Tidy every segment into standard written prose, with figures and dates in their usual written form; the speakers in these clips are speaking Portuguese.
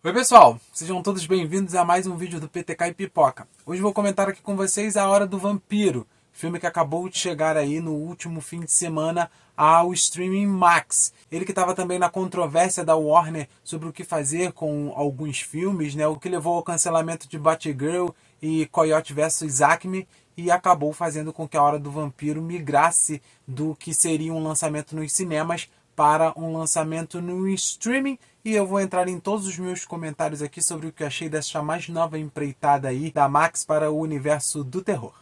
Oi pessoal, sejam todos bem-vindos a mais um vídeo do PTK e Pipoca. Hoje vou comentar aqui com vocês A Hora do Vampiro, filme que acabou de chegar aí no último fim de semana ao streaming Max. Ele que estava também na controvérsia da Warner sobre o que fazer com alguns filmes, né? O que levou ao cancelamento de Batgirl e Coyote vs Acme, e acabou fazendo com que A Hora do Vampiro migrasse do que seria um lançamento nos cinemas para um lançamento no streaming, e eu vou entrar em todos os meus comentários aqui sobre o que achei dessa mais nova empreitada aí da Max para o universo do terror.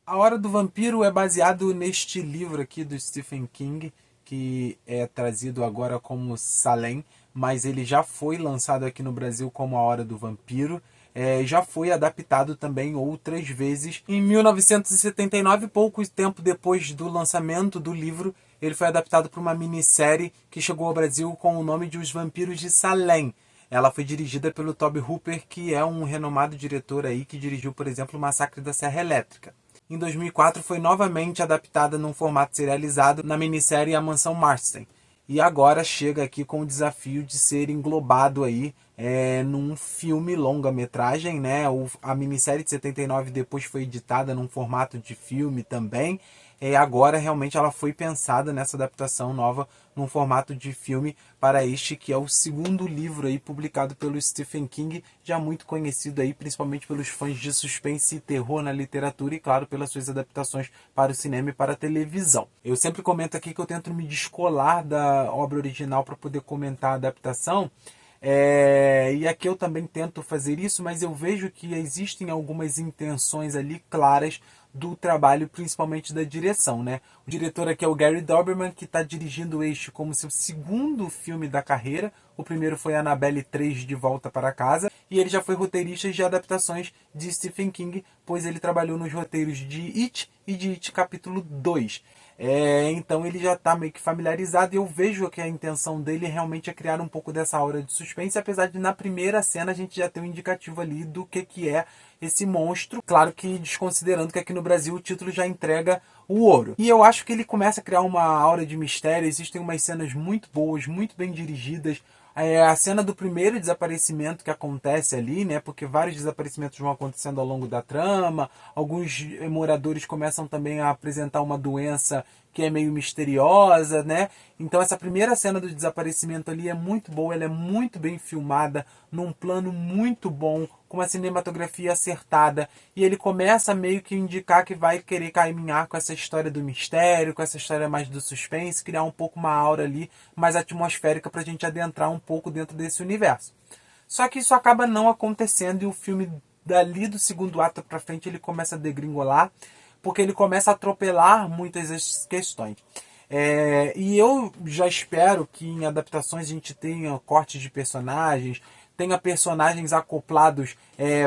A Hora do Vampiro é baseado neste livro aqui do Stephen King, que é trazido agora como Salem, mas ele já foi lançado aqui no Brasil como A Hora do Vampiro. Já foi adaptado também outras vezes. Em 1979, pouco tempo depois do lançamento do livro, ele foi adaptado para uma minissérie que chegou ao Brasil com o nome de Os Vampiros de Salem. Ela foi dirigida pelo Tobe Hooper, que é um renomado diretor aí que dirigiu, por exemplo, o Massacre da Serra Elétrica. Em 2004 foi novamente adaptada num formato serializado na minissérie A Mansão Marsden. E agora chega aqui com o desafio de ser englobado aí num filme longa-metragem, né? A minissérie de 79 depois foi editada num formato de filme também. Agora realmente ela foi pensada nessa adaptação nova num formato de filme para este que é o segundo livro aí publicado pelo Stephen King, já muito conhecido aí principalmente pelos fãs de suspense e terror na literatura e claro pelas suas adaptações para o cinema e para a televisão. Eu sempre comento aqui que eu tento me descolar da obra original para poder comentar a adaptação. E aqui eu também tento fazer isso, mas eu vejo que existem algumas intenções ali claras do trabalho, principalmente da direção, né? O diretor aqui é o Gary Dauberman, que está dirigindo este como seu segundo filme da carreira. O primeiro foi Annabelle 3 de Volta para Casa, e ele já foi roteirista de adaptações de Stephen King, pois ele trabalhou nos roteiros de It e de It Capítulo 2. Então ele já está meio que familiarizado, e eu vejo que a intenção dele realmente é criar um pouco dessa aura de suspense, apesar de na primeira cena a gente já ter um indicativo ali do que é esse monstro. Claro que desconsiderando que aqui no Brasil o título já entrega o ouro. E eu acho que ele começa a criar uma aura de mistério, existem umas cenas muito boas, muito bem dirigidas. A cena do primeiro desaparecimento que acontece ali, né? Porque vários desaparecimentos vão acontecendo ao longo da trama. Alguns moradores começam também a apresentar uma doença que é meio misteriosa, né? Então essa primeira cena do desaparecimento ali é muito boa, ela é muito bem filmada, num plano muito bom, com uma cinematografia acertada, e ele começa meio que indicar que vai querer caminhar com essa história do mistério, com essa história mais do suspense, criar um pouco uma aura ali mais atmosférica para a gente adentrar um pouco dentro desse universo. Só que isso acaba não acontecendo, e o filme dali do segundo ato para frente ele começa a degringolar, porque ele começa a atropelar muitas das questões. E eu já espero que em adaptações a gente tenha cortes de personagens, tenha personagens acoplados,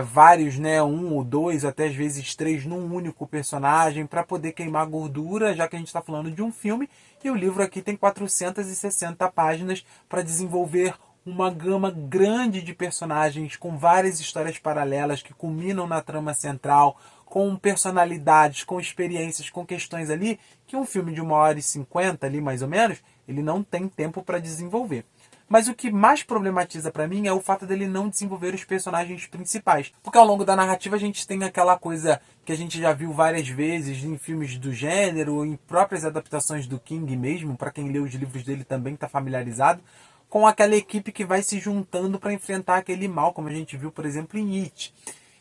vários, né, um ou dois, até às vezes três, num único personagem, para poder queimar gordura, já que a gente está falando de um filme, e o livro aqui tem 460 páginas para desenvolver uma gama grande de personagens com várias histórias paralelas que culminam na trama central, com personalidades, com experiências, com questões ali que um filme de 1h50 ali mais ou menos, ele não tem tempo para desenvolver. Mas o que mais problematiza para mim é o fato dele não desenvolver os personagens principais. Porque ao longo da narrativa a gente tem aquela coisa que a gente já viu várias vezes em filmes do gênero, em próprias adaptações do King mesmo, para quem lê os livros dele também está familiarizado, com aquela equipe que vai se juntando para enfrentar aquele mal, como a gente viu, por exemplo, em It.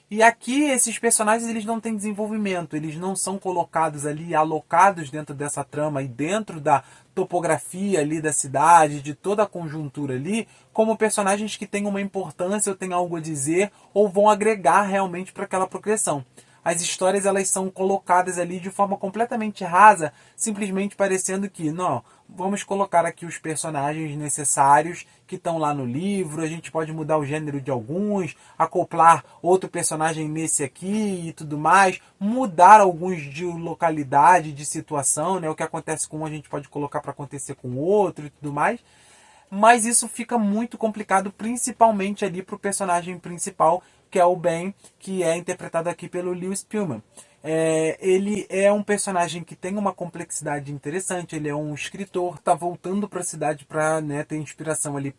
E aqui esses personagens eles não têm desenvolvimento, eles não são colocados ali, alocados dentro dessa trama e dentro da topografia ali da cidade, de toda a conjuntura ali, como personagens que têm uma importância ou têm algo a dizer ou vão agregar realmente para aquela progressão. As histórias elas são colocadas ali de forma completamente rasa, simplesmente parecendo que, não, vamos colocar aqui os personagens necessários que estão lá no livro, a gente pode mudar o gênero de alguns, acoplar outro personagem nesse aqui e tudo mais, mudar alguns de localidade, de situação, né? O que acontece com um a gente pode colocar para acontecer com o outro e tudo mais. Mas isso fica muito complicado, principalmente ali para o personagem principal, que é o Ben, que é interpretado aqui pelo Lewis Pullman. ele é um personagem que tem uma complexidade interessante, ele é um escritor, tá voltando para a cidade para, né, ter inspiração ali,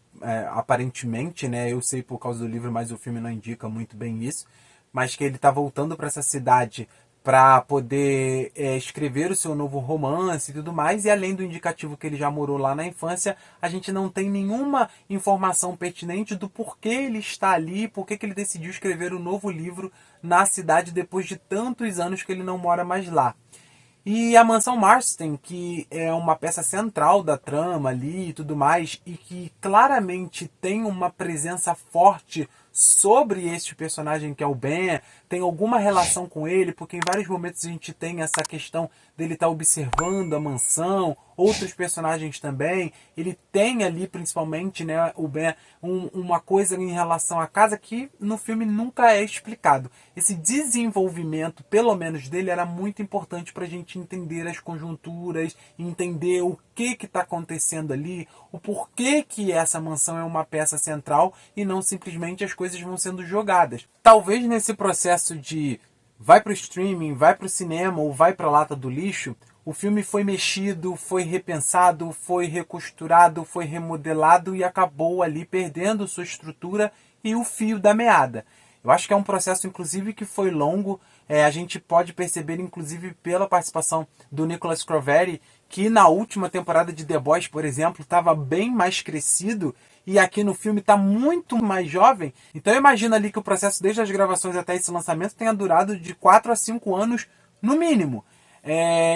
aparentemente, né, eu sei por causa do livro, mas o filme não indica muito bem isso, mas que ele está voltando para essa cidade para poder escrever o seu novo romance e tudo mais, e além do indicativo que ele já morou lá na infância, a gente não tem nenhuma informação pertinente do porquê ele está ali, porquê que ele decidiu escrever um novo livro na cidade depois de tantos anos que ele não mora mais lá. E a Mansão Marston, que é uma peça central da trama ali e tudo mais, e que claramente tem uma presença forte sobre este personagem que é o Ben, tem alguma relação com ele, porque em vários momentos a gente tem essa questão dele estar observando a mansão, outros personagens também, ele tem ali principalmente, né, o Ben, uma coisa em relação à casa que no filme nunca é explicado. Esse desenvolvimento, pelo menos dele, era muito importante para a gente entender as conjunturas, entender o que está acontecendo ali, o porquê que essa mansão é uma peça central e não simplesmente as coisas vão sendo jogadas. Talvez nesse processo de vai para o streaming, vai para o cinema ou vai para a lata do lixo, o filme foi mexido, foi repensado, foi recosturado, foi remodelado e acabou ali perdendo sua estrutura e o fio da meada. Eu acho que é um processo, inclusive, que foi longo. A gente pode perceber, inclusive, pela participação do Nicholas Croveri, que na última temporada de The Boys, por exemplo, estava bem mais crescido e aqui no filme está muito mais jovem. Então eu imagino ali que o processo, desde as gravações até esse lançamento, tenha durado de 4 a 5 anos no mínimo.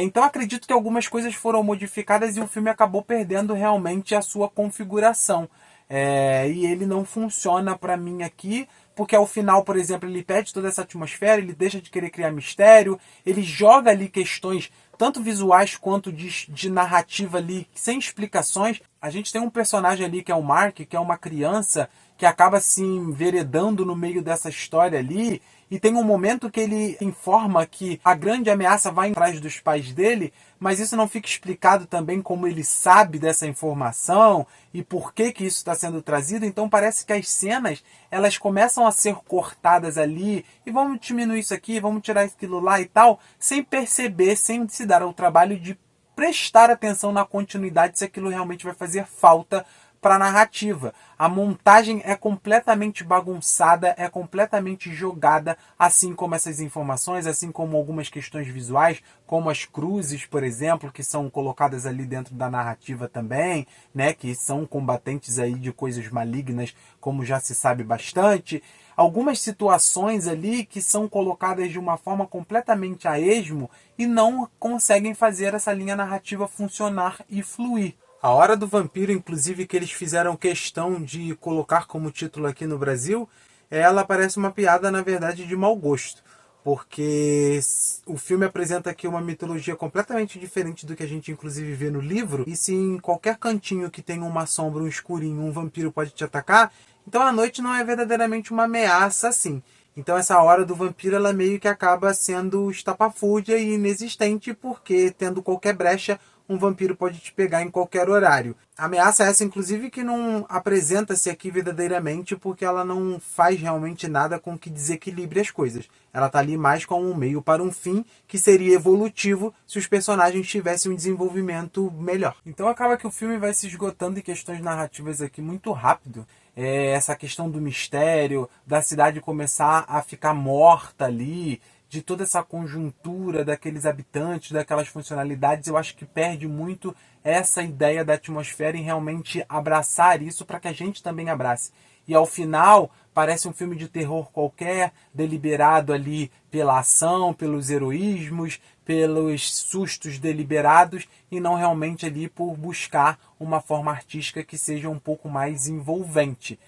Então acredito que algumas coisas foram modificadas e o filme acabou perdendo realmente a sua configuração. E ele não funciona para mim aqui, porque ao final, por exemplo, ele perde toda essa atmosfera, ele deixa de querer criar mistério, ele joga ali questões tanto visuais quanto de narrativa ali, sem explicações. A gente tem um personagem ali que é o Mark, que é uma criança que acaba se enveredando no meio dessa história ali, e tem um momento que ele informa que a grande ameaça vai atrás dos pais dele, mas isso não fica explicado também como ele sabe dessa informação e por que isso está sendo trazido. Então parece que as cenas elas começam a ser cortadas ali e vamos diminuir isso aqui, vamos tirar aquilo lá e tal, sem perceber, sem se dar ao trabalho de prestar atenção na continuidade se aquilo realmente vai fazer falta para a narrativa. A montagem é completamente bagunçada, é completamente jogada, assim como essas informações, assim como algumas questões visuais, como as cruzes, por exemplo, que são colocadas ali dentro da narrativa também, né, que são combatentes aí de coisas malignas, como já se sabe bastante. Algumas situações ali que são colocadas de uma forma completamente a esmo e não conseguem fazer essa linha narrativa funcionar e fluir. A Hora do Vampiro, inclusive, que eles fizeram questão de colocar como título aqui no Brasil, ela parece uma piada, na verdade, de mau gosto. Porque o filme apresenta aqui uma mitologia completamente diferente do que a gente, inclusive, vê no livro. E se em qualquer cantinho que tem uma sombra, um escurinho, um vampiro pode te atacar, então a noite não é verdadeiramente uma ameaça assim. Então essa Hora do Vampiro, ela meio que acaba sendo estapafúrdia e inexistente, porque tendo qualquer brecha, um vampiro pode te pegar em qualquer horário. A ameaça é essa, inclusive, que não apresenta-se aqui verdadeiramente, porque ela não faz realmente nada com que desequilibre as coisas. Ela está ali mais como um meio para um fim, que seria evolutivo se os personagens tivessem um desenvolvimento melhor. Então acaba que o filme vai se esgotando em questões narrativas aqui muito rápido. Essa questão do mistério, da cidade começar a ficar morta ali, de toda essa conjuntura daqueles habitantes, daquelas funcionalidades, eu acho que perde muito essa ideia da atmosfera em realmente abraçar isso para que a gente também abrace. E ao final, parece um filme de terror qualquer, deliberado ali pela ação, pelos heroísmos, pelos sustos deliberados, e não realmente ali por buscar uma forma artística que seja um pouco mais envolvente.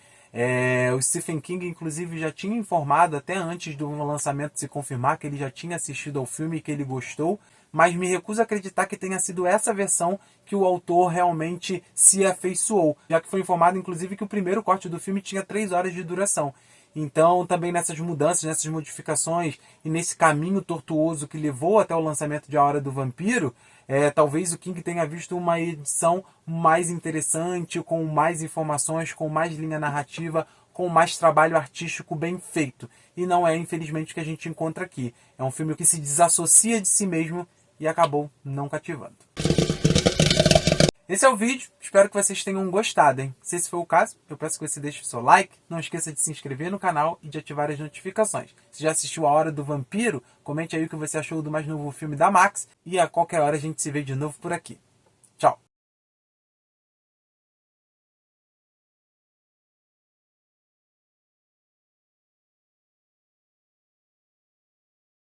O Stephen King, inclusive, já tinha informado, até antes do lançamento se confirmar, que ele já tinha assistido ao filme e que ele gostou, mas me recuso a acreditar que tenha sido essa versão que o autor realmente se afeiçoou, já que foi informado, inclusive, que o primeiro corte do filme tinha 3 horas de duração. Então, também nessas mudanças, nessas modificações e nesse caminho tortuoso que levou até o lançamento de A Hora do Vampiro, talvez o King tenha visto uma edição mais interessante, com mais informações, com mais linha narrativa, com mais trabalho artístico bem feito. E não é, infelizmente, o que a gente encontra aqui. É um filme que se desassocia de si mesmo e acabou não cativando. Esse é o vídeo, espero que vocês tenham gostado, hein? Se esse for o caso, eu peço que você deixe o seu like, não esqueça de se inscrever no canal e de ativar as notificações. Se já assistiu A Hora do Vampiro, comente aí o que você achou do mais novo filme da Max e a qualquer hora a gente se vê de novo por aqui.